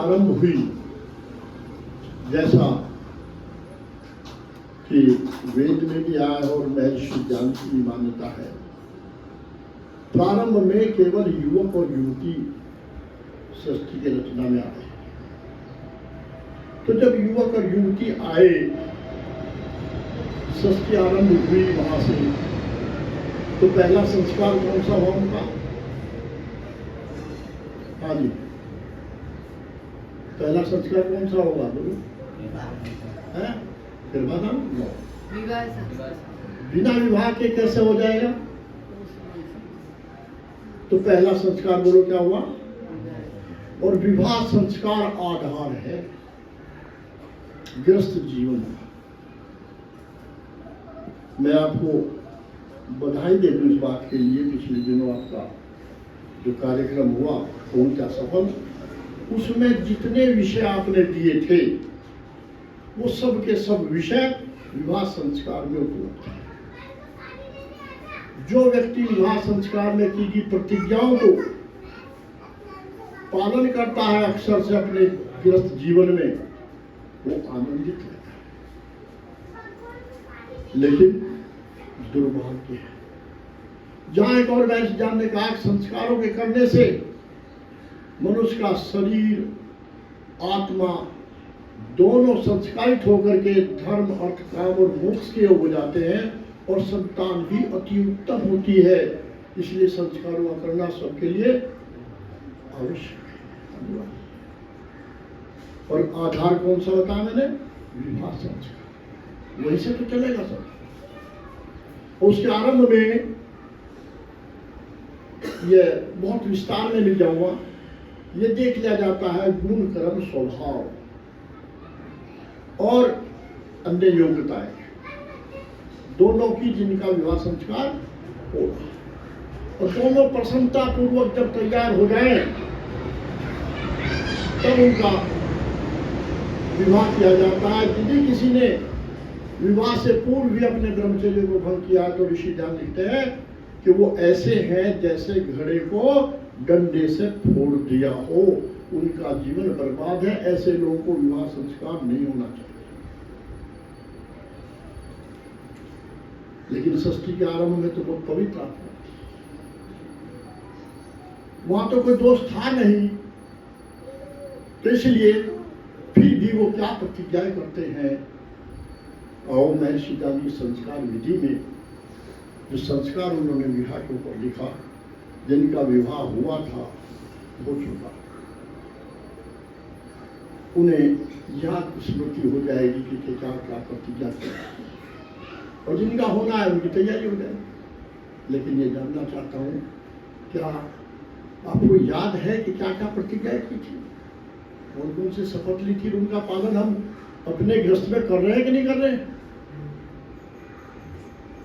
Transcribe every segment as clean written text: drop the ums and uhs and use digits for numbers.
आरंभ हुई, जैसा कि वेद में भी आया है और महर्षि ज्ञान की भी मान्यता है। प्रारंभ में केवल युवक और युवती सृष्टि के रचना में आए। तो जब युवक और युवती आए, सृष्टि आरंभ हुई वहां से, तो पहला संस्कार कौन सा हुआ उनका? हाँ जी, पहला संस्कार कौन सा होगा? बोलो। बिना विवाह के कैसे हो जाएगा? तो पहला संस्कार बोलो क्या हुआ? और विवाह संस्कार आधार है गृहस्थ जीवन का। मैं आपको बधाई दे दूं इस बात के लिए, पिछले दिनों आपका जो कार्यक्रम हुआ पूर्णतः सफल, उसमें जितने विषय आपने दिए थे वो सब के सब विषय विवाह संस्कार में उपलब्ध है। जो व्यक्ति विवाह संस्कार में की गई प्रतिज्ञाओं को पालन करता है अक्सर से अपने गृहस्थ जीवन में, वो आनंदित रहता है। लेकिन दुर्भाग्य है, जहां एक और वैश्य जान ने कहा संस्कारों के करने से मनुष्य का शरीर आत्मा दोनों संस्कारित होकर के धर्म अर्थ काम और मोक्ष के योग हो जाते हैं और संतान भी अति उत्तम होती है। इसलिए संस्कारों का करना सबके लिए आवश्यक है। और आधार कौन सा बताया मैंने? विवाह संस्कार। वही से तो चलेगा सब। उसके आरंभ में ये बहुत विस्तार में नहीं जाऊंगा, ये देख लिया जाता है गुण कर्म स्वभाव और अन्य योग्यताएं दोनों की, जिनका विवाह संस्कार होगा। और दोनों प्रसन्नता पूर्वक जब तैयार हो जाए तब उनका विवाह किया जाता है। यदि किसी ने विवाह से पूर्व भी अपने ब्रह्मचर्य को भंग किया तो ऋषि ध्यान लिखते हैं कि वो ऐसे हैं जैसे घड़े को डंडे से फोड़ दिया हो, उनका जीवन बर्बाद है। ऐसे लोगों को विवाह संस्कार नहीं होना चाहिए। लेकिन सृष्टि के आरंभ में तो बहुत पवित्र आत्मा, वहां तो कोई दोष था नहीं, तो इसलिए फिर भी वो क्या प्रतिज्ञाएं करते हैं। और महर्षि गांधी संस्कार विधि में जो संस्कार उन्होंने विवाह के ऊपर लिखा, जिनका विवाह हुआ था हो चुका, उन्हें याद स्मृति हो जाएगी कि क्या क्या प्रतिज्ञा की, और जिनका होना है उनकी तैयारी हो जाएगी। लेकिन ये जानना चाहता हूँ, क्या आपको याद है कि क्या क्या प्रतिज्ञाएं की थी, कौन कौन से शपथ ली थी, उनका पालन हम अपने गृहस्थ में कर रहे हैं कि नहीं कर रहे हैं?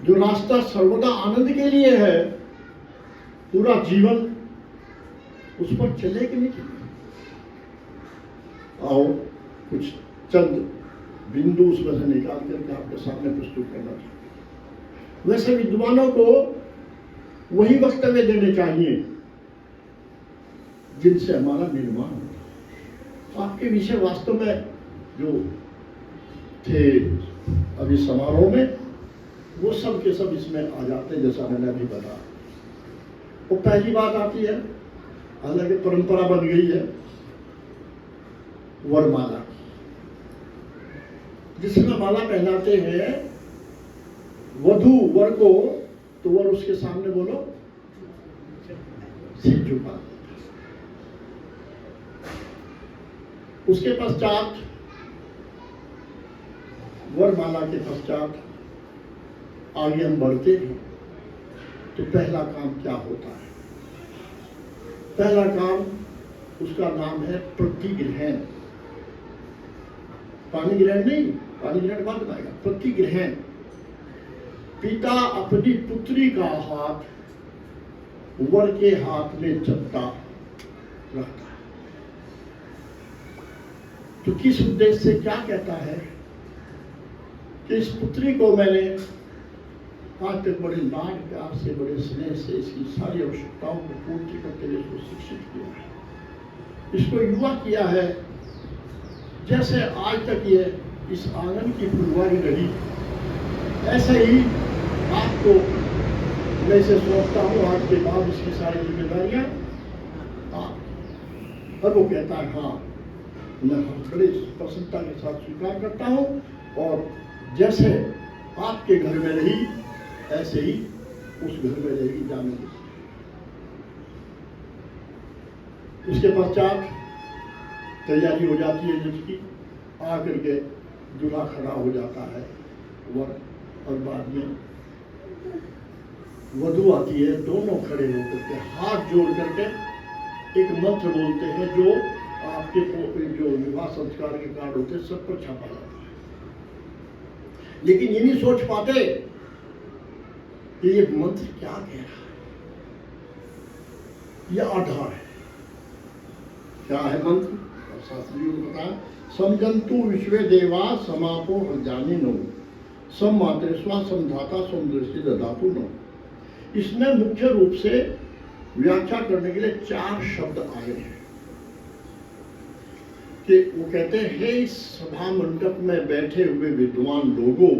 जो रास्ता सर्वदा आनंद के लिए है, पूरा जीवन उस पर चले कि नहीं चले? आओ कुछ चंद बिंदु उसमें से निकाल करके आपके सामने प्रस्तुत करना चाहिए। वैसे विद्वानों को वही वक्तव्य देने चाहिए जिनसे हमारा निर्माण होता है। आपके विषय वास्तव में जो थे अभी समारोह में, वो सब के सब इसमें आ जाते हैं, जैसा मैंने अभी बताया। वो पहली बात आती है, हालांकि परंपरा बन गई है, वरमाला, जिसमें माला पहनाते हैं वधू वर को, तो वर उसके सामने बोलो सिर झुका। उसके पश्चात वरमाला के पश्चात आगे हम बढ़ते हैं तो पहला काम क्या होता है? पहला काम, उसका नाम है प्रतिग्रहण। पानी ग्रहण नहीं, पानी ग्रहण बाद में आएगा। प्रतिग्रहण, पिता अपनी पुत्री का हाथ वर के हाथ में चपटा रखता है। तो किस उद्देश्य से, क्या कहता है कि इस पुत्री को मैंने आज तक बड़े लाड प्यार से, बड़े स्नेह से इसकी सारी आवश्यकताओं को पूर्ति करते हुए इसको शिक्षित किया है, इसको युवा किया है, जैसे आज तक ये इस आंगन की फुलवारी रही, ऐसे ही आपको मैं इसे सोचता हूँ आज के बाद इसकी सारी जिम्मेदारियां आप। और वो कहता है हाँ, मैं बड़े प्रसन्नता के साथ स्वीकार करता हूँ, और जैसे आपके घर में रही ऐसे ही उस घर में रहेगी जाने की। उसके पश्चात तैयारी हो जाती है जिसकी, आकर के दूल्हा खड़ा हो जाता है वर, और बाद में वधू आती है। दोनों खड़े होकर के हाथ जोड़ करके एक मंत्र बोलते हैं जो आपके जो विवाह संस्कार के कार्ड होते हैं सब पर छापा जाता है, लेकिन ये नहीं सोच पाते कि ये मंत्र क्या कह रहा है, यह आधार है। क्या है मंत्र? शास्त्रियों ने बताया, समजंतु विश्वे देवा समापो जानिनो सम मातृस्वा समधाता समदृष्टि दधातु नो। इसमें मुख्य रूप से व्याख्या करने के लिए 4 शब्द आए हैं कि वो कहते हैं, हे इस सभा मंडप में बैठे हुए विद्वान लोगों,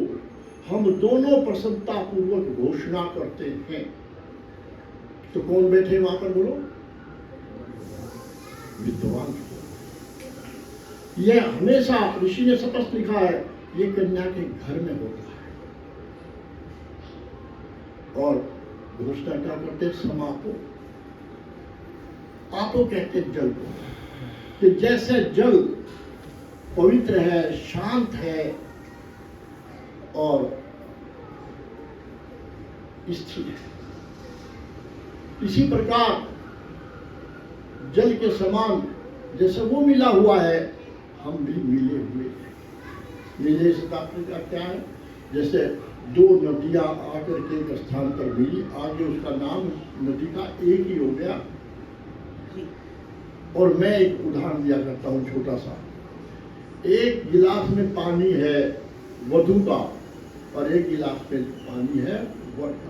हम दोनों प्रसन्नता पूर्वक घोषणा करते हैं। तो कौन बैठे वहां पर बोलो? विद्वान। यह हमेशा ऋषि ने स्पष्ट लिखा है, ये कन्या के घर में होता है। और घोषणा क्या करते? समापो। आपो कहते जल को, कि जैसे जल पवित्र है, शांत है और स्थिर है, इसी प्रकार जल के समान जैसे वो मिला हुआ है, हम भी मिले हुए हैं। मिले से तात्पर्य का क्या है? जैसे 2 नदियां आकर के एक स्थान पर मिली, आगे उसका नाम नदी का एक ही हो गया। और मैं एक उदाहरण दिया करता हूँ छोटा सा। एक गिलास में पानी है वधू का और एक गिलास में पानी है वर का।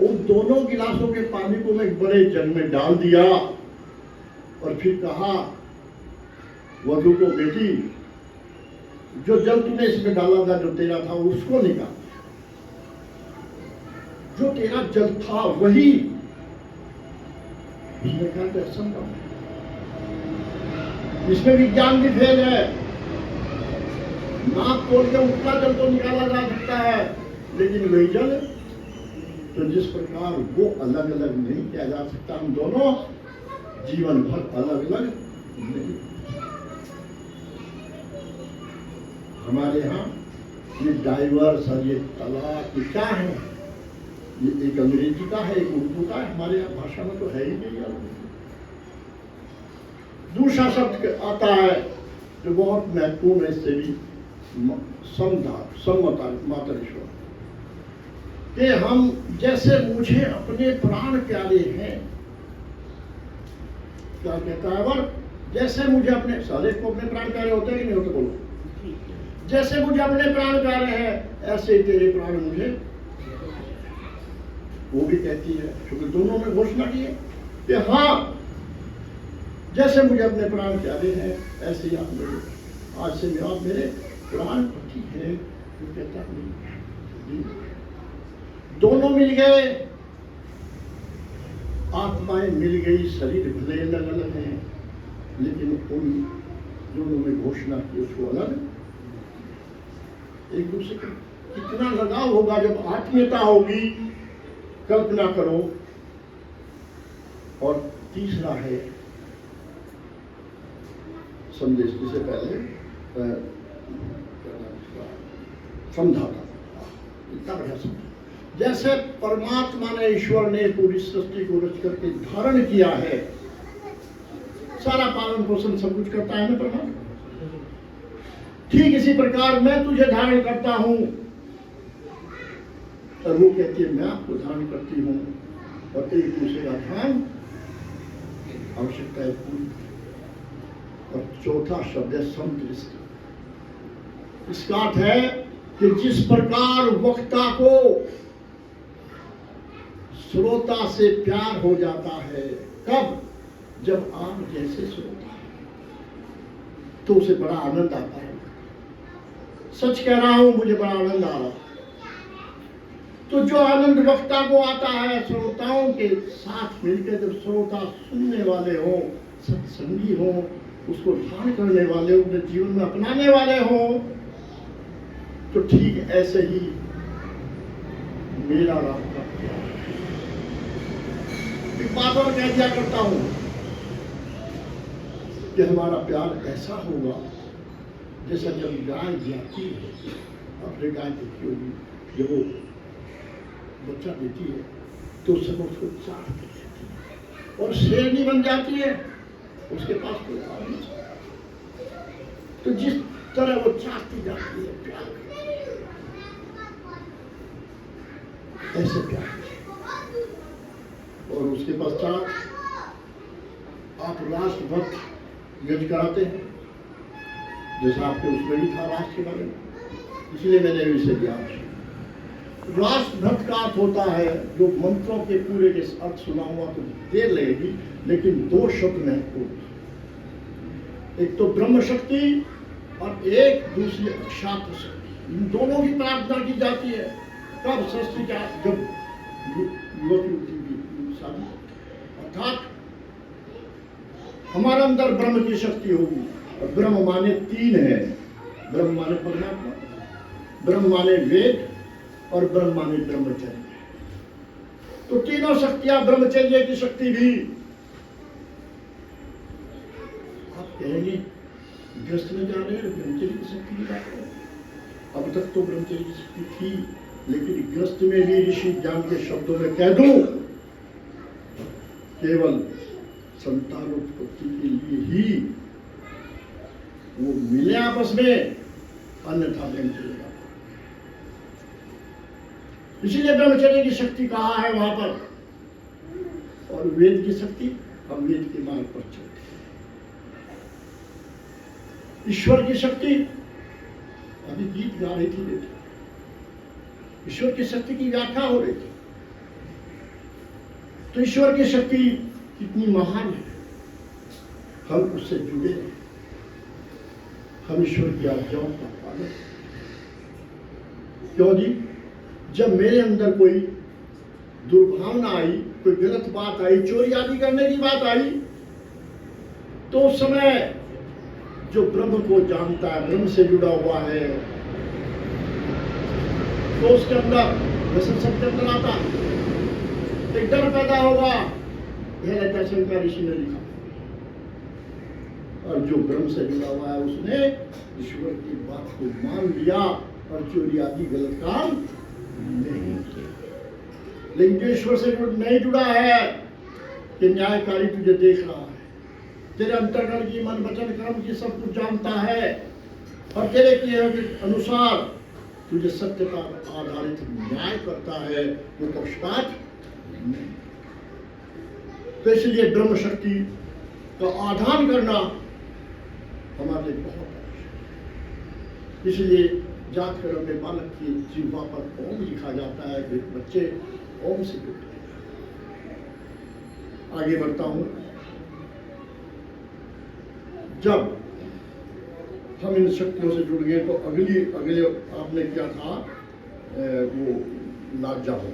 उन दोनों गिलासों के पानी को मैं एक बड़े जग में डाल दिया और फिर कहा वधू को, बेटी जो जल तूने इसमें डाला था, जो तेरा था, उसको निकाल। जो तेरा जल था वही। उसने कहा तो असंभव है, इसमें विज्ञान भी फेल है। नाक तोड़ के उतना जल तो निकाला जा सकता है, लेकिन वही जल। तो जिस प्रकार वो अलग अलग नहीं किया जा सकता, हम दोनों जीवन भर अलग अलग नहीं। हमारे यहाँ ये डाइवर्स और ये तलाक ये क्या है? ये एक अंग्रेजी का है, एक उर्दू का है, हमारे यहाँ भाषा में तो है ही नहीं यार। दूसरा शब्द आता है जो बहुत महत्वपूर्ण है, इससे भी मातृश्वर, कि हम जैसे मुझे अपने प्राण प्यारे हैं। क्या कहता है वर? जैसे मुझे अपने, सारे को अपने प्राण प्यारे होते हैं कि नहीं होते? बोलो। जैसे मुझे अपने प्राण प्यारे हैं ऐसे तेरे प्राण मुझे। वो भी कहती है, क्योंकि दोनों ने घोषणा की है कि हाँ, जैसे मुझे अपने प्राण प्यारे हैं ऐसे ही आप मेरे, आज से आप मेरे प्राण पति है। वो कहता नहीं, दोनों मिल गए, आत्माएं मिल गई, शरीर भले अलग अलग हैं, लेकिन उन दोनों में घोषणा की उसको अलग। एक दूसरे का कितना लगाव होगा जब आत्मीयता होगी, कल्पना करो। और तीसरा है संदेश, जिसे पहले समझाता, इतना बढ़िया समझा। जैसे परमात्मा ने, ईश्वर ने पूरी सृष्टि को रच करके धारण किया है, सारा पालन पोषण सब कुछ करता है ना परमात्मा, ठीक इसी प्रकार मैं तुझे धारण करता हूं। और वो कहती है मैं आपको धारण करती हूं, और एक दूसरे का ध्यान आवश्यकता है पूरी। और चौथा शब्द है समदृष्टि। इसका अर्थ है कि जिस प्रकार वक्ता को श्रोता से प्यार हो जाता है, कब? जब आप जैसे श्रोता है। तो उसे बड़ा आनंद आता है। सच कह रहा हूं, मुझे बड़ा आनंद आ रहा। तो जो आनंद वक्ता को आता है, श्रोताओं के साथ मिलकर जब श्रोता सुनने वाले हों, सत्संगी हों, उसको ध्यान करने वाले, अपने जीवन में अपनाने वाले हों, तो ठीक ऐसे ही मेरा रास्ता एक बात और कह दिया करता हूं कि हमारा प्यार ऐसा होगा जैसा जब गाय जाती है, अपने गाय देखी होगी, जब वो बच्चा देती है तो सब उसको चाटती है और शेरनी बन जाती है, उसके पास कोई और नहीं। तो जिस तरह वो चाटती जाती है प्यार, ऐसे प्यार, और उसके पश्चात आप राष्ट्रभक्त यज्ञ कराते हैं, जैसा आपके उसमें भी था राष्ट्र के बारे में, इसलिए मैंने इसे दिया। राष्ट्रभक्त का अर्थ होता है, जो मंत्रों के पूरे के अर्थ सुनाऊंगा तो देर लगेगी, लेकिन दो शब्द महत्वपूर्ण, एक तो ब्रह्म शक्ति और एक दूसरी अक्षात्र शक्ति। इन दोनों की प्रार्थना की जाती है। कब? षष्ठी का जब युवती की शादी, अर्थात हमारे अंदर ब्रह्म की शक्ति होगी। और ब्रह्म माने तीन है, ब्रह्म माने परमात्मा, ब्रह्म माने वेद और ब्रह्म माने ब्रह्मचर्य। तो तीनों शक्तियां, ब्रह्मचर्य की शक्ति भी, आप कहेंगे ग्रस्त में जा रहे हैं, ब्रह्मचर्य की शक्ति की बात है। अब तक तो ब्रह्मचर्य की शक्ति थी, लेकिन ग्रस्त में भी ऋषि ज्ञान के शब्दों में कह दूं, केवल संतानोत्पत्ति के लिए ही वो मिले आपस में, अन्यथा ब्रह्मचर्य का। इसीलिए ब्रह्मचर्य की शक्ति कहा है वहां पर। और वेद की शक्ति, हम वेद के मार्ग पर चलते हैं। ईश्वर की शक्ति, अभी गीत गा रही थी बेटी, ईश्वर की शक्ति की व्याख्या हो रही थी। तो ईश्वर की शक्ति कितनी महान है, हम उससे जुड़े हैं, हम ईश्वर की आज्ञाओं का पालन। क्यों जी? जब मेरे अंदर कोई दुर्भावना आई, कोई गलत बात आई, चोरी आदि करने की बात आई, तो उस समय जो ब्रह्म को जानता है, ब्रह्म से जुड़ा हुआ है, तो उसके अंदर वैसे सबके अंदर आता एक डर पैदा होगा। यह शंकर ऋषि ने लिखा। और जो ब्रह्म से जुड़ा हुआ है, उसने ईश्वर की बात को मान लिया और चोरी आदि गलत काम नहीं किया। लेकिन जो ईश्वर से नहीं जुड़ा है, कि न्यायकारी तुझे देख रहा है, तेरे अंतर्गत की मन वचन कर्म की सब कुछ जानता है, और तेरे किए के अनुसार तुझे सत्य का आधारित न्याय करता है, वो पक्षपात नहीं। तो इसलिए ब्रह्म शक्ति का आधान करना हमारे लिए बहुत आवश्यक। इसलिए जात कर्म में बालक की जिह्वा पर ओम लिखा जाता है, बच्चे ओम से जुड़ते हैं। आगे बढ़ता हूं। जब हम इन शक्तियों से जुड़ गए तो अगले आपने क्या था, वो लाज्जा हो।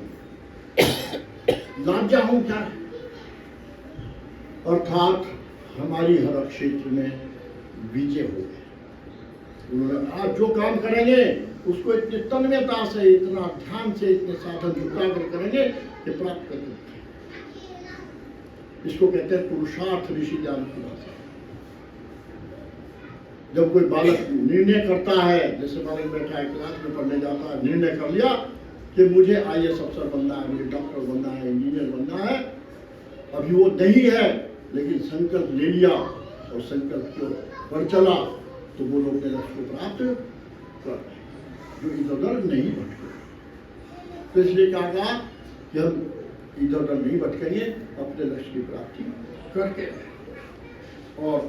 लाज्जा हो क्या है? अर्थात हमारी हर क्षेत्र में विजय हो गए। उन्होंने आज जो काम करेंगे उसको इतनी तन्मयता से, इतना ध्यान से, इतने साधन जुटा कर करेंगे कि प्राप्त कर सकते हैं। इसको कहते हैं पुरुषार्थ, ऋषि ज्ञान की भाषा। जब कोई बालक निर्णय करता है, जैसे बालक बैठा है क्लास में पढ़ने जाता है, निर्णय कर लिया कि मुझे IAS अफसर बनना है, मुझे डॉक्टर बनना है, इंजीनियर बनना है, अभी वो नहीं है, लेकिन संकल्प ले लिया और संकल्प की ओर बढ़ चला, तो वो लोग अपने लक्ष्य को प्राप्त कर रहे हैं, जो इधर उधर नहीं भटके। तो इसलिए कहा कि हम इधर उधर नहीं भटकेंगे, अपने लक्ष्य की प्राप्ति करके। और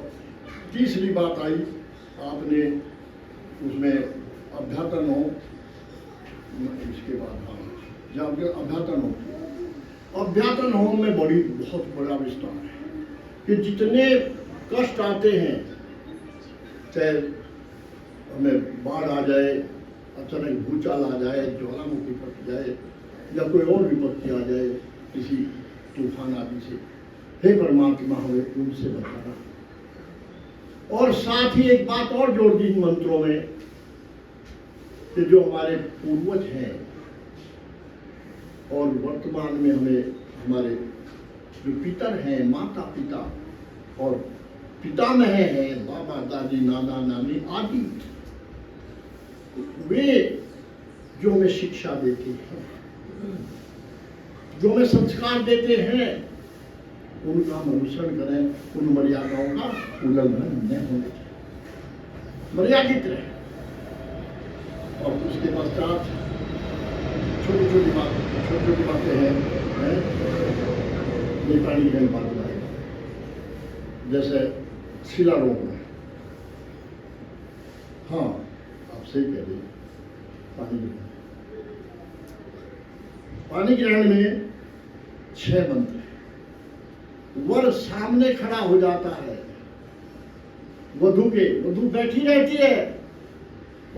तीसरी बात आई, आपने उसमें अभ्यातन हो, इसके बाद जब अभ्यातन हो, अभ्यातन हो में बहुत बड़ा विस्तार है कि जितने कष्ट आते हैं चाहे हमें बाढ़ आ जाए, अचानक भूचाल आ जाए, ज्वालामुखी फट जाए या कोई और विपत्ति आ जाए किसी तूफान आदि से, हे परमात्मा हमें उनसे बचाना। और साथ ही एक बात और जोड़ दी मंत्रों में कि जो हमारे पूर्वज हैं और वर्तमान में हमें हमारे जो पितर हैं, माता पिता और पितामह हैं, बाबा दादी नाना नानी आदि, वे जो हमें शिक्षा देते हैं, जो हमें संस्कार देते हैं, उनका हम अनुसरण करें, उन मर्यादाओं का उल्लंघन न होने चाहिए, मर्यादित रहे। और उसके पश्चात छोटी छोटी बातें हैं, नेपाली में बात है, जैसे शिलारोपण। हाँ, आप सही कह रहे हैं, पानी ग्रहण में 6 मंत्र है। वर सामने खड़ा हो जाता है, वधु बैठी रहती है,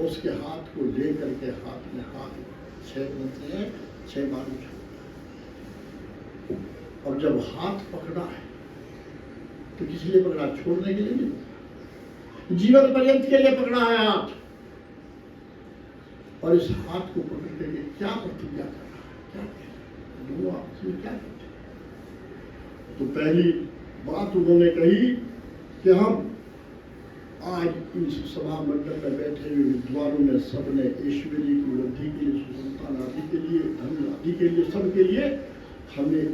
उसके हाथ को लेकर के हाथ में हाथ 6 मंत्र हैं, 6 बार उठा। और जब हाथ पकड़ा है तो किस लिए पकड़ा? छोड़ने के लिए नहीं, जीवन पर्यंत के लिए पकड़ा है हाथ। और इस हाथ को पकड़ के क्या प्रतिज्ञा कर रहा है, क्या दोनों आपस में क्या करते? तो पहली बात उन्होंने कही कि हम आज इस सभा मंडल में बैठे हुए विद्वानों ने सबने ईश्वरी की वृद्धि के लिए, सुसंतान आदि के लिए, धन आदि के लिए, सब के लिए हमें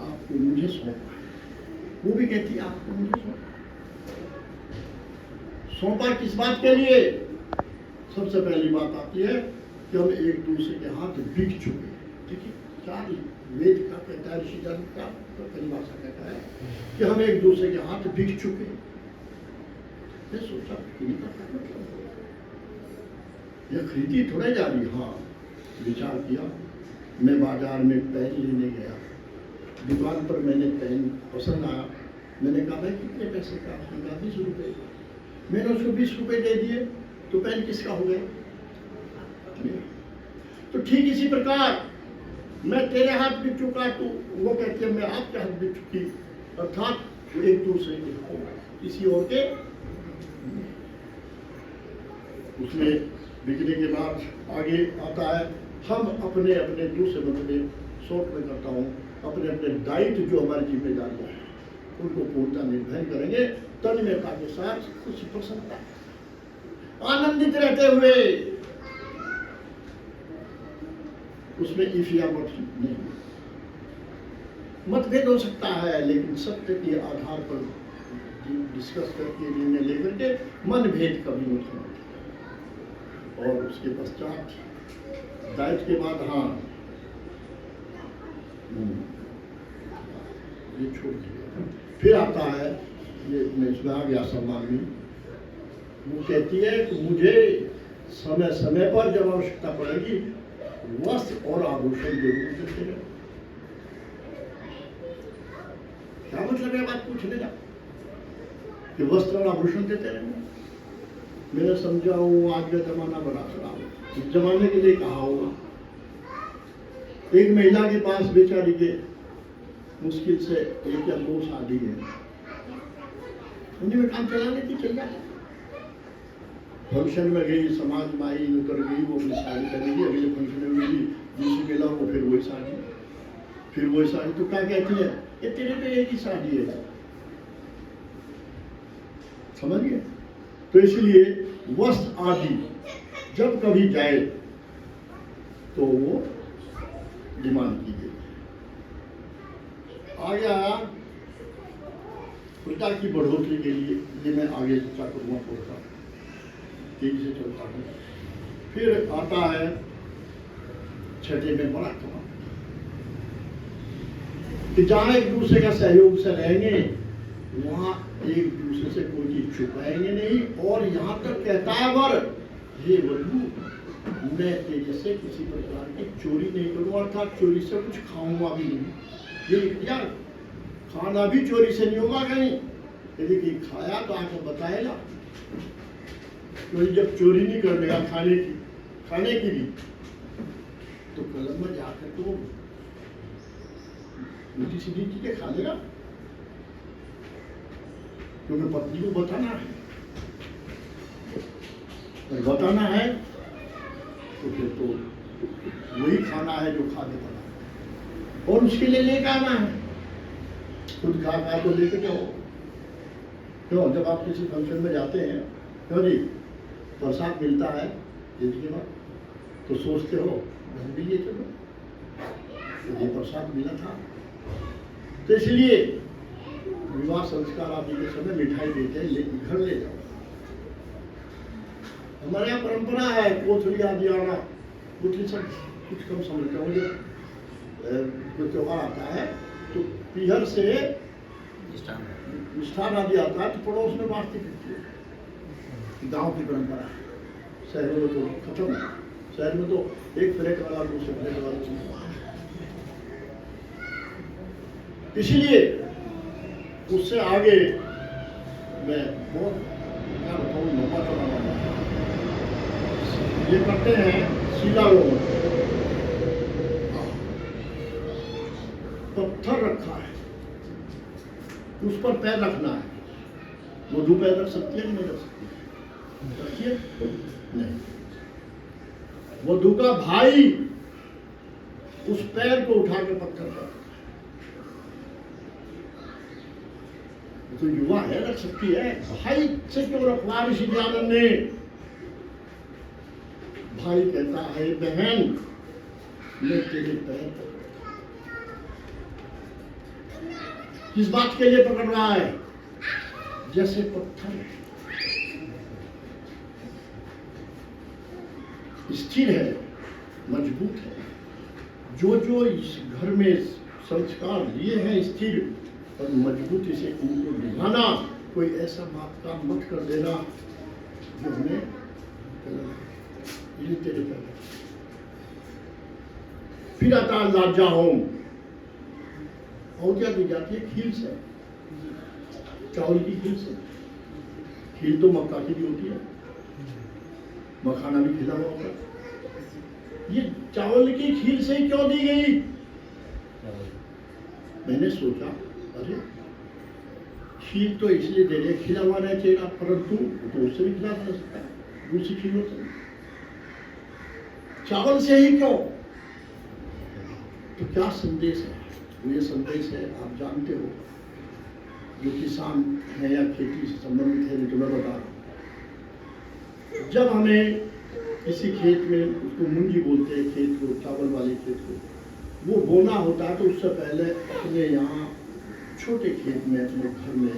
आपको मुझे सौंपा है। वो भी कहती है आपको मुझे सौंपा किस बात के लिए? सबसे पहली बात आती है कि हम एक दूसरे के हाथ बिक चुके हैं। देखिए, चार वेद का कहता है, ऋषिजन का परिभाषा कहता है कि हम एक दूसरे के हाथ बिक चुके हैं। मैं सोचा यह खरीदी थोड़े जा रही। हाँ, विचार किया। मैं बाजार में पेन लेने गया, दुकान पर मैंने पेन पसंद आया, मैंने कहा भाई कितने पैसे का? 20 रुपये। मैंने उसको 20 रुपये दे दिए, तो पेन किसका हो गया? तो ठीक इसी प्रकार मैं तेरे हाथ बिक चुका, तो वो कहती है मैं आपके हाथ बिक चुकी, अर्थात एक दूसरे के हो, किसी और के। उसमें बिकने के बाद आगे आता है, हम अपने अपने दूसरे मतलब शॉर्ट में करता हूँ, अपने अपने दायित्व जो हमारी जिम्मेदारियाँ हैं उनको पूर्णता निर्वहन करेंगे, तन्मयता के साथ, खुशी प्रसन्नता, आनंदित रहते हुए। उसमें इफ या मत नहीं, मतभेद हो सकता है, लेकिन सत्य के आधार पर डिस्कस करके, निर्णय लेकर के मनभेद कभी मत होना। और उसके पश्चात दायित्व के बाद, हाँ ये छोड़ दिया। फिर आता है, ये मैं इसमें आ गया सम्मान में, वो कहती है कि मुझे समय समय पर जब आवश्यकता पड़ेगी वस्त्र और आभूषण जरूर देते रहे। क्या मतलब है बात पूछने का कि वस्त्र और आभूषण देते रहेंगे? मैंने समझा वो आज का जमाना बड़ा खराब है, इस जमाने के लिए कहा होगा। एक महिला के पास बेचारी के मुश्किल से 1 या 2 शादी है, उन्हीं में काम चला लेती, चल जाए। फंक्शन में गई, समाज में आई, कर गई, वो अपनी शादी करेगी, अगले फंक्शन में गई, दूसरी मिला वो फिर वही शादी, फिर वही शादी। तो क्या कहती है, ये तेरे पे एक ही शादी है, समझिए। तो इसलिए वस्त्र आदि जब कभी जाए तो वो डिमांड की गई। आ गया पिता की बढ़ोतरी के लिए, ये मैं आगे चर्चा करूँगा, थोड़ा तेजी से चलता हूँ। फिर आता है छठे में बड़ा काम कि जहाँ एक दूसरे का सहयोग से रहेंगे वहाँ एक दूसरे से कोई चीज छुपाएंगे नहीं। और यहाँ तक कहता है वर, हे वधू, मैं तेरे से किसी प्रकार की चोरी नहीं करूँगा, अर्थात चोरी से कुछ खाऊंगा भी नहीं। ये यार खाना भी चोरी से नहीं होगा कहीं, यदि कहीं खाया तो आके बताएगा। तो जब चोरी नहीं करने का खाने की भी, तो कलम में जाकर तो उल्टी सीधी चीजें खा लेगा, क्योंकि पत्नी को बताना है। अगर बताना है तो फिर तो वही खाना है जो खा के पड़ा, और उसके लिए लेकर आना है। खुद खा तो लेके जाओ। क्यों, जब आप किसी फंक्शन में जाते हैं, क्यों जी, प्रसाद मिलता है जिंदगी में, तो सोचते हो घर भी लिए चलो, तो ये प्रसाद मिला था। तो इसलिए विवाह संस्कार आदि के समय मिठाई देते हैं, लेकिन घर ले जाओ। हमारे यहाँ परंपरा है कोथली आदि आना, कोथली सब कुछ कम समझता हूँ। जब त्योहार आता है तो पीहर से मिष्ठान आदि आता है तो पड़ोस में बांटती फिरती है। गांव की परंपरा है, शहरों में तो खत्म है। शहर में तो एक फ्लैट वाला दूसरे फ्लैट वाला चीज। इसलिए उससे आगे मैं बहुत क्या बताऊँ, लंबा चौड़ा वाला ये करते हैं। सीधा लोग पत्थर रखा है, उस पर पैर रखना है। वधू पैर रख सकती है कि नहीं रख सकती है? रखिए नहीं। वधू का भाई उस पैर को उठा के पत्थर पर, तो युवा है, रख सकती है। भाई से क्यों रखवा ऋषि दयानंद ने? भाई कहता है बहन मैं तेरे पैर पर, किस बात के लिए पकड़ रहा है? जैसे पत्थर स्थिर है, मजबूत है। जो जो इस घर में संस्कार लिए हैं स्थिर और मजबूती से उनको निभाना, कोई ऐसा बात का मत कर देना जो हमें तेरे पर। फिर आता लाजा होम, और क्या दी जाती है? खील से, चावल की खील से। खील तो मक्का की भी होती है, मखाना भी खिला हुआ होगा। ये चावल की खील से क्यों दी गई? मैंने सोचा अरे खील तो इसलिए दे रहे, खिला हुआ नहीं चाहिए, परंतु तो उससे भी खिला सकता है, दूसरी खीलों से। चावल से ही क्यों? तो क्या संदेश है? ये संदेश है, आप जानते हो, जो किसान है या खेती से संबंधित है, तो मैं बता रहा हूं। जब हमें किसी खेत में, उसको मुंजी बोलते हैं खेत को, चावल वाले खेत को, वो बोना होता है तो उससे पहले अपने यहाँ छोटे खेत में, अपने घर में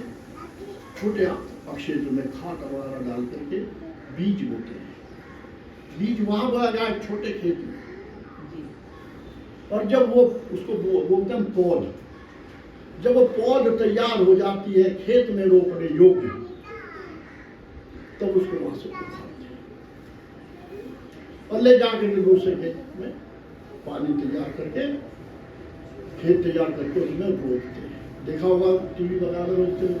छोटे क्षेत्र में खाद वगैरह डाल करके बीज बोते हैं। बीज वहां बोया जाए छोटे खेत में, और जब वो उसको बोलते हैं पौध। जब वो पौध तैयार हो जाती है खेत में रोपने योग्य, तब उसको वहां से उखाड़ते हैं और ले जाकर दूसरे खेत में पानी तैयार करके, खेत तैयार करके उसमें रोपते हैं। देखा होगा टीवी बना में रोपते हैं,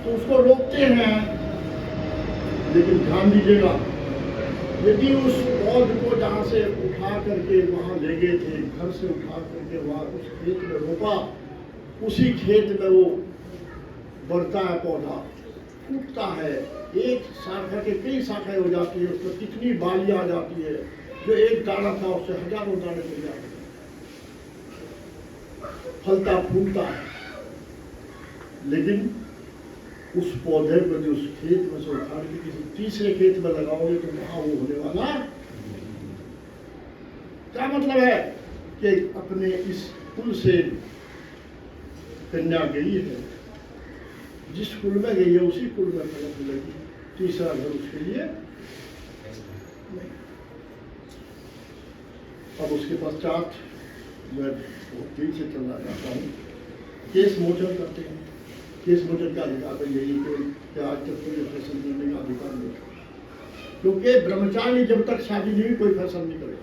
तो उसको रोपते हैं। लेकिन ध्यान दीजिएगा, यदि उस पौध को जहाँ से उठा करके वहाँ ले गए थे, घर से उठा करके वहाँ उस खेत में रोपा, उसी खेत में वो बढ़ता है, पौधा फूटता है, एक शाखा के कई शाखाएं हो जाती है, उसमें कितनी बालियां आ जाती है, जो एक दाना था उससे हजारों दाने मिल जाते हैं, फलता फूलता है। लेकिन उस पौधे को जो उस खेत में से उखाड़ के किसी तीसरे खेत में लगाओगे तो वहां वो होने वाला। क्या मतलब है कि अपने इस कुल से कन्या गई है, जिस कुल में गई है उसी कुल में फल मिलेगी, तीसरा घर उसके लिए नहीं। अब उसके पश्चात मैं बहुत तेज से चलना चाहता हूँ। केस मोचन करते हैं। केस मोचन का अधिकार तो यही कि आज तक कोई फैशन करने का अधिकार नहीं, क्योंकि ब्रह्मचारी जब तक शादी नहीं कोई फैशन नहीं करे।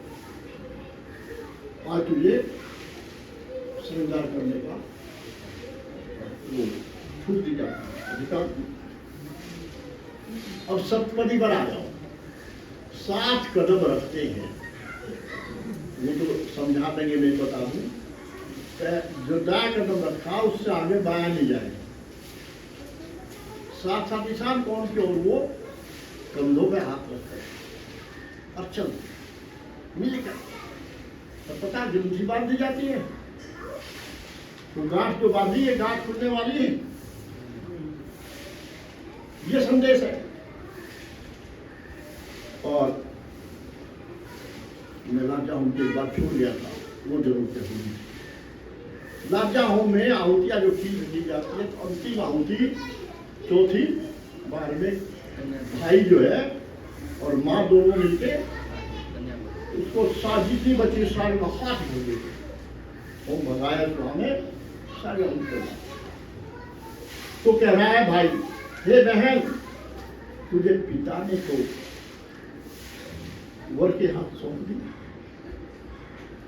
आज तुझे श्रृंगार करने का वो छूट दी जाती है अधिकार। अब सप्तपदी पर आ जाओ। 7 कदम रखते हैं, वो तो समझा देंगे, मैं बता दूं। जो दाया कदम रखा उससे आगे बाया नहीं जाएगा। साथ साथ निशान कौन की ओर, वो कंधों पे हाथ रखते हैं और चल मिलकर। तो पता जुलूसी बांध दी जाती है, तो गांठ जो बांधी है गांठ खुलने वाली है, ये संदेश है। और मैं लाजा होम की एक बात छोड़ गया था, वो जरूर कहूंगी। लाजा होम में आहुतियां जो खींच दी जाती है, तो अंतिम आहुति चौथी बार में भाई जो है और माँ दोनों मिलके उसको जितनी बची सारी में हाथ भर देते, वो भगाया तो हमें सारे उनको। तो कह रहा है भाई, हे बहन, तुझे पिता ने तो वर के हाथ सौंप दिया,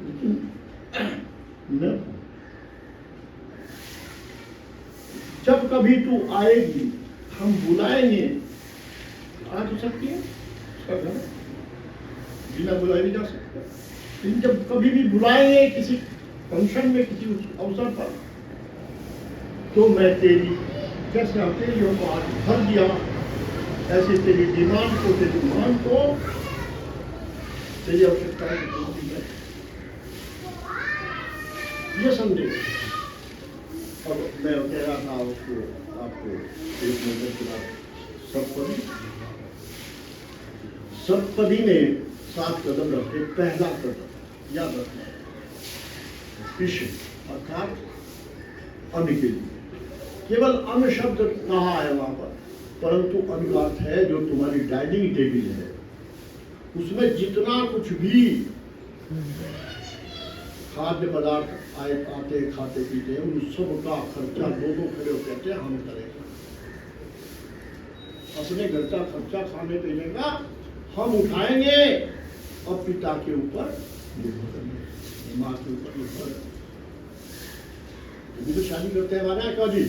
लेकिन मैं जब कभी तू आएगी हम बुलाएंगे। आ तो सकती है, बिना बुलाए नहीं जा सकता, लेकिन जब कभी भी बुलाएंगे किसी फंक्शन में, किसी अवसर पर, तो मैं तेरी जैसे हथेलियों को आज भर दिया, ऐसे तेरी डिमांड को, तेरी मांग को, तेरी आवश्यकता की पूर्ति है। ये संदेश। अब मैं कह रहा था उसको आपको एक नजर के बाद सप्तपदी में 7 कदम रखे। पहला कदम याद रखना, पीछे अर्थात अन्न के लिए। केवल अन्न शब्द कहा है वहां पर, परंतु अन्न का अर्थ है जो तुम्हारी डाइनिंग टेबल है, उसमें जितना कुछ भी खाद्य पदार्थ आते खाते पीते हैं, उन सब का खर्चा दो खड़े कहते हैं हम करेंगे। अपने घर का खर्चा खाने पीने का हम उठाएंगे और पिता के ऊपर माँ के ऊपर निर्भर। तो शादी करते हैं हमारे यहाँ जी,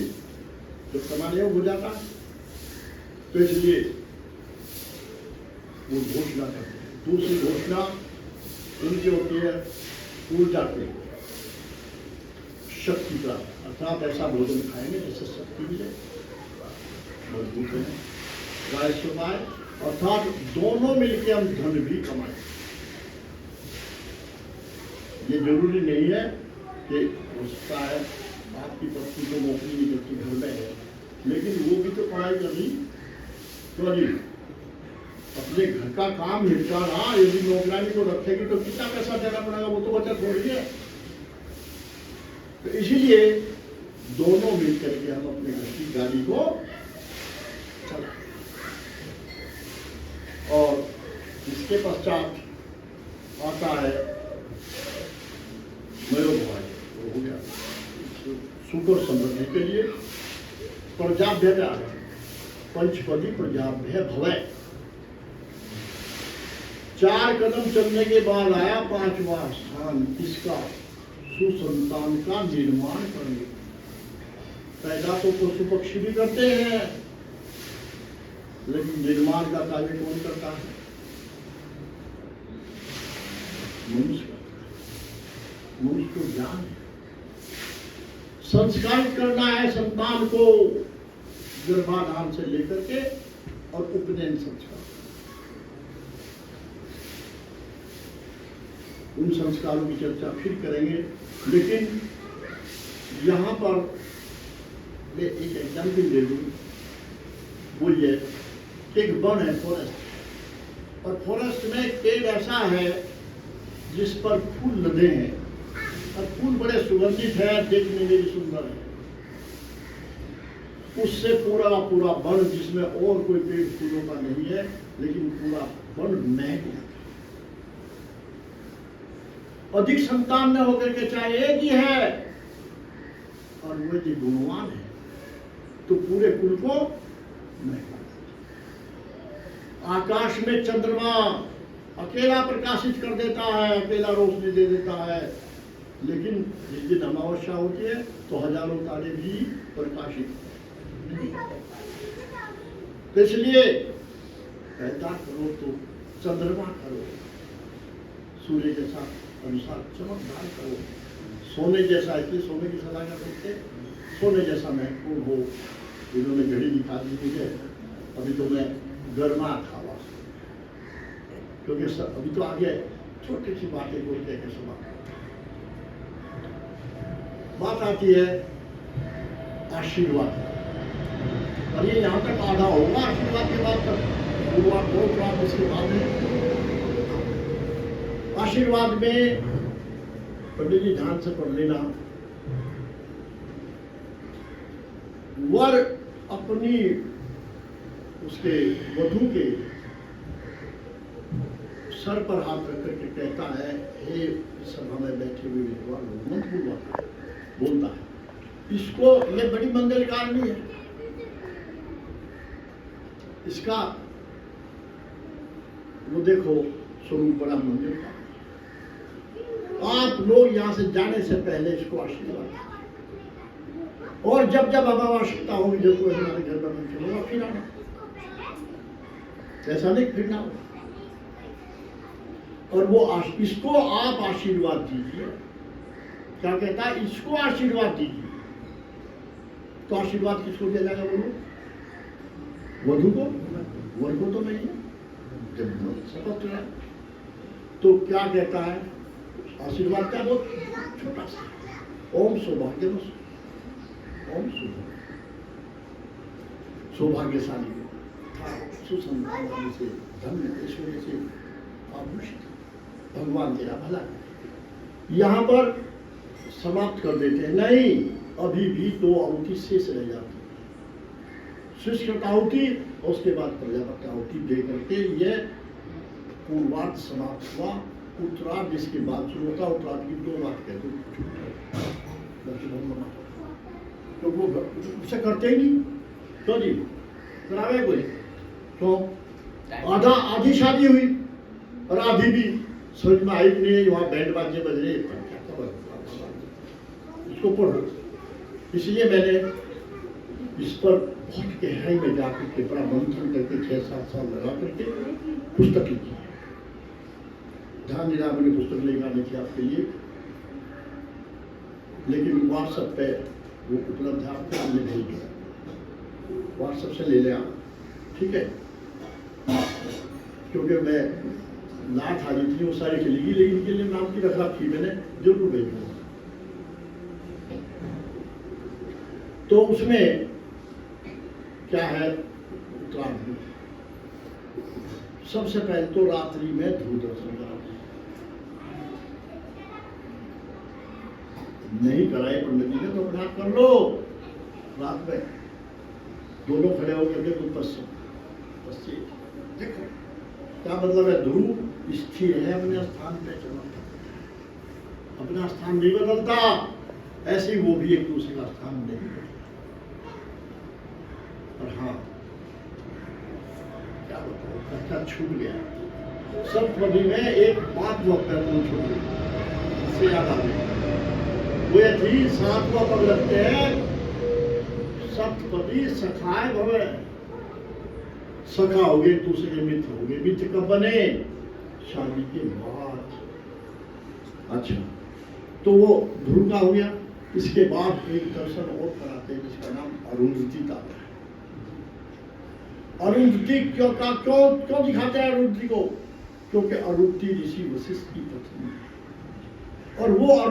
जब समाज हो जाता, तो इसलिए वो घोषणा करते हैं। दूसरी घोषणा उनकी होती है ऊर्जा के शक्ति प्राप्त, अर्थात ऐसा भोजन खाएंगे जिससे शक्ति मिले, मजबूत है, राजस्व पाए, अर्थात दोनों मिलकर हम धन भी कमाएं। ये जरूरी नहीं है कि उसका है आपकी पत्नी को नौकरी नहीं करती, घर में है, लेकिन वो भी तो पढ़ाई कर रही, तो जी अपने घर का काम निपटाना, यदि नौकरानी को रखेगी तो कितना पैसा देना पड़ेगा, वो तो बचत हो रही है। तो इसीलिए दोनों मिलकर के हम अपने घर की गाड़ी को चलाएं। और इसके पश्चात आता है मयोभाय, वो हो गया सुख और समृद्धि के लिए। प्रजाभ्य में आ गया, पंचपदी प्रजाभ्य भवय। 4 कदम चलने के बाद आया 5वां स्थान, इसका सुसंतान का निर्माण करने। पैदा तो पशु पक्षी भी करते हैं, लेकिन निर्माण का कार्य कौन करता है? मनुष्य। मनुष्य को ज्ञान है, संस्कारित करना है संतान को, गर्भाधान से लेकर के और उपनयन संस्कार। उन संस्कारों की चर्चा फिर करेंगे, लेकिन यहाँ पर मैं एक एग्जाम्पल दे दूँ। वो ये एक वन है, फॉरेस्ट, और फॉरेस्ट में एक पेड़ ऐसा है जिस पर फूल लदे हैं, और फूल बड़े सुगंधित है, देखने में भी सुंदर है। उससे पूरा पूरा वन, जिसमें और कोई पेड़ फूलों का नहीं है, लेकिन पूरा वन महक जाता है। अधिक संतान न होकर के चाहे एक ही है, और वो यदि गुणवान है तो पूरे कुल को महका। आकाश में चंद्रमा अकेला प्रकाशित कर देता है, अकेला रोशनी दे देता है, लेकिन जिस दिन अमावस्या होती है तो हजारों तारे भी प्रकाशित। तो इसलिए पैदा करो तो चंद्रमा करो, सूर्य जैसा अनुसार चमकदार करो, सोने जैसा, इसलिए सोने की सलाह करते सोने जैसा महत्वपूर्ण हो। इन्होंने घड़ी दिखा दी मुझे, अभी तो मैं गर्मा था बस, क्योंकि अभी तो आगे छोटी सी बातें बोलते हैं सभा। बात आती है आशीर्वाद, और ये यहाँ तक आधा होगा आशीर्वाद के बाद तक, शुरुआत हो प्राप्त इसके बाद है। आशीर्वाद में पंडित जी ध्यान से पढ़ लेना, वर अपनी उसके वधू के सर पर हाथ रख करके कहता है, हे सभा में बैठे हुए विद्वान लोग, मंत्रपूर्वक बोलता है। इसको ये बड़ी मंगलकारिणी है, इसका वो देखो स्वरूप बड़ा मंदिर का। आप लोग यहाँ से जाने से पहले इसको आशीर्वाद, और जब जब अब आवश्यकता होगी, जब कोई हमारे घर पर मैं चलूंगा फिर आना, ऐसा नहीं फिरना होगा। और वो इसको आप आशीर्वाद दीजिए। क्या कहता है? इसको आशीर्वाद दीजिए। तो आशीर्वाद किसको दिया जाएगा बोलो? वधू को, वर को तो नहीं है। जब शपथ है तो क्या कहता है? आशीर्वाद क्या? बहुत छोटा सा, ओम सौभाग्य, ओम सौभाग्यशाली सुसंतान से, धन्य ऐश्वर्य से आभूषित, भगवान तेरा भला। यहाँ पर समाप्त कर देते हैं, नहीं, अभी भी 2 आहुति शेष रह जाती है। शुष्क आहुति, उसके बाद प्रजापति आहुति दे करके ये पूर्वार्ध समाप्त हुआ। उत्तरार्ध इसके बाद शुरू होता। उत्तरार्ध की 2 बात कहते हैं, तो वो उसे करते ही नहीं। तो जी करावे कोई तो आधी शादी हुई और आधी भी समझ में आई नहीं, वहाँ बैंड बाजे बज रहे, इसको पढ़ो। इसलिए मैंने इस पर बहुत गहराई में जाकर के बड़ा मंथन करके 6-7 साल लगा करके पुस्तक लिखी। ध्यान दिला मैंने पुस्तक लेकर आनी थी आपके लिए, लेकिन व्हाट्सएप पे वो उपलब्ध है, आपको हमने भेज दिया, व्हाट्सएप से ले लिया, ठीक है। क्योंकि मैं लाट आ रही थी, वो सारी चलेगी, लेकिन इनके लिए नाम की रख रखी मैंने, जरूर भेजूंगा। तो उसमें क्या है? उत्तरायण सबसे पहले तो रात्रि में ध्रुव दर्शन करा, नहीं कराए पंडित जी ने तो अपना कर लो। रात में दोनों खड़े होकर के तो पश्चिम देखो क्या मतलब है? ध्रुव स्थिर है अपने स्थान पे, चलता अपना स्थान नहीं बदलता, ऐसे ही वो भी एक दूसरे का स्थान नहीं बदलता। और हाँ, क्या बताओ, कच्चा छूट गया। सप्तपदी में एक बात वो पैर छूट गई, इससे याद आ गई। वो थी 7वां पद लगते हैं, सप्तपदी सखाए भवे, सखा हो गए, एक दूसरे के मित्र हो गए। मित्र कब बने? शादी के बाद। अच्छा, तो वो ध्रुव का हो गया। इसके बाद एक दर्शन और कराते हैं जिसका नाम अरुंधति का है। अरुंधति क्यों दिखाते हैं अरुंधति को? क्योंकि अरुंधति ऋषि वशिष्ठ की पत्नी है, और वो